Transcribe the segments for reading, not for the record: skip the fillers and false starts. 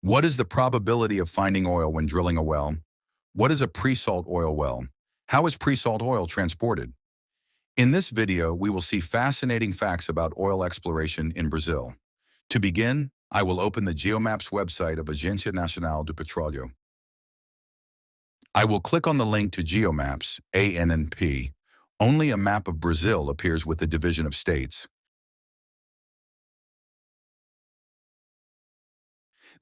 What is the probability of finding oil when drilling a well? What is a pre-salt oil well? How is pre-salt oil transported? In this video, we will see fascinating facts about oil exploration in Brazil. To begin, I will open the Geomaps website of Agência Nacional do Petróleo. I will click on the link to Geomaps, ANNP. Only a map of Brazil appears with the division of states.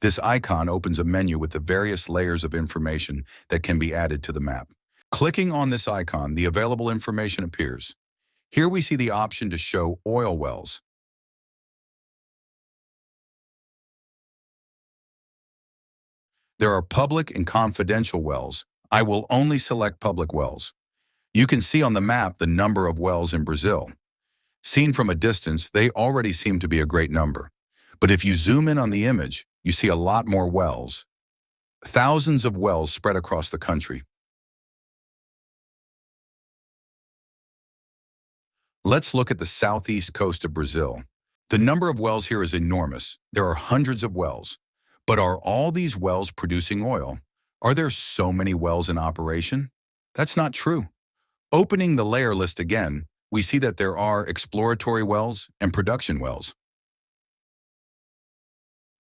This icon opens a menu with the various layers of information that can be added to the map. Clicking on this icon, the available information appears. Here we see the option to show oil wells. There are public and confidential wells. I will only select public wells. You can see on the map the number of wells in Brazil. Seen from a distance, they already seem to be a great number. But if you zoom in on the image, you see a lot more wells. Thousands of wells spread across the country. Let's look at the southeast coast of Brazil. The number of wells here is enormous. There are hundreds of wells. But are all these wells producing oil? Are there so many wells in operation? That's not true. Opening the layer list again, we see that there are exploratory wells and production wells.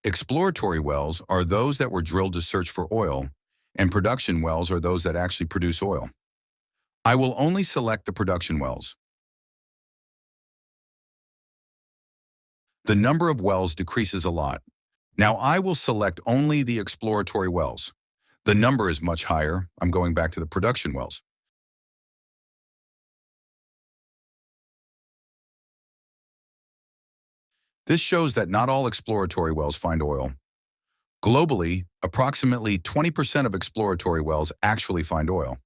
Exploratory wells are those that were drilled to search for oil, and production wells are those that actually produce oil. I will only select the production wells. The number of wells decreases a lot. Now I will select only the exploratory wells. The number is much higher. I'm going back to the production wells. This shows that not all exploratory wells find oil. Globally, approximately 20% of exploratory wells actually find oil.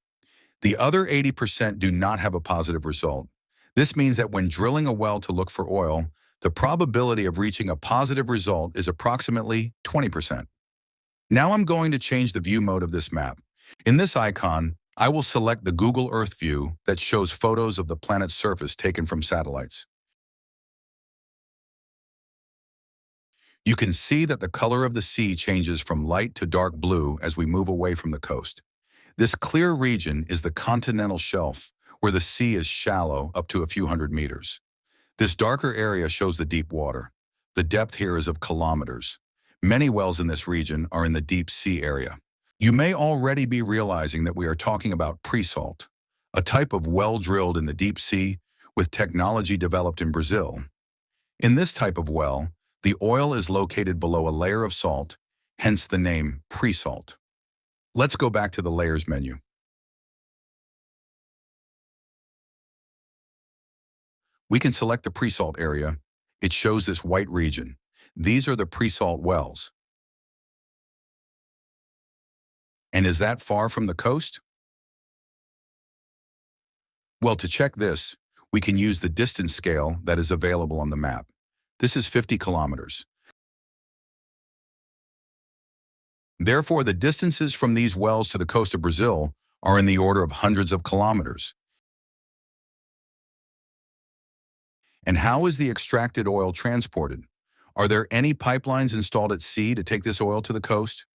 The other 80% do not have a positive result. This means that when drilling a well to look for oil, the probability of reaching a positive result is approximately 20%. Now I'm going to change the view mode of this map. In this icon, I will select the Google Earth view that shows photos of the planet's surface taken from satellites. You can see that the color of the sea changes from light to dark blue as we move away from the coast. This clear region is the continental shelf, where the sea is shallow up to a few hundred meters. This darker area shows the deep water. The depth here is of kilometers. Many wells in this region are in the deep sea area. You may already be realizing that we are talking about pre-salt, a type of well drilled in the deep sea with technology developed in Brazil. In this type of well, the oil is located below a layer of salt, hence the name pre-salt. Let's go back to the layers menu. We can select the pre-salt area. It shows this white region. These are the pre-salt wells. And is that far from the coast? Well, to check this, we can use the distance scale that is available on the map. This is 50 kilometers. Therefore, the distances from these wells to the coast of Brazil are in the order of hundreds of kilometers. And how is the extracted oil transported? Are there any pipelines installed at sea to take this oil to the coast?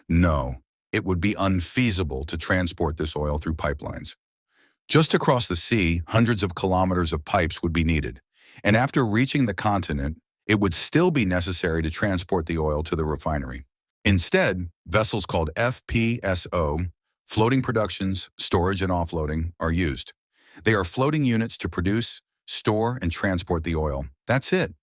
No, it would be unfeasible to transport this oil through pipelines. Just across the sea, hundreds of kilometers of pipes would be needed. And after reaching the continent, it would still be necessary to transport the oil to the refinery. Instead, vessels called FPSO, floating productions, storage and offloading, are used. They are floating units to produce, store, and transport the oil. That's it.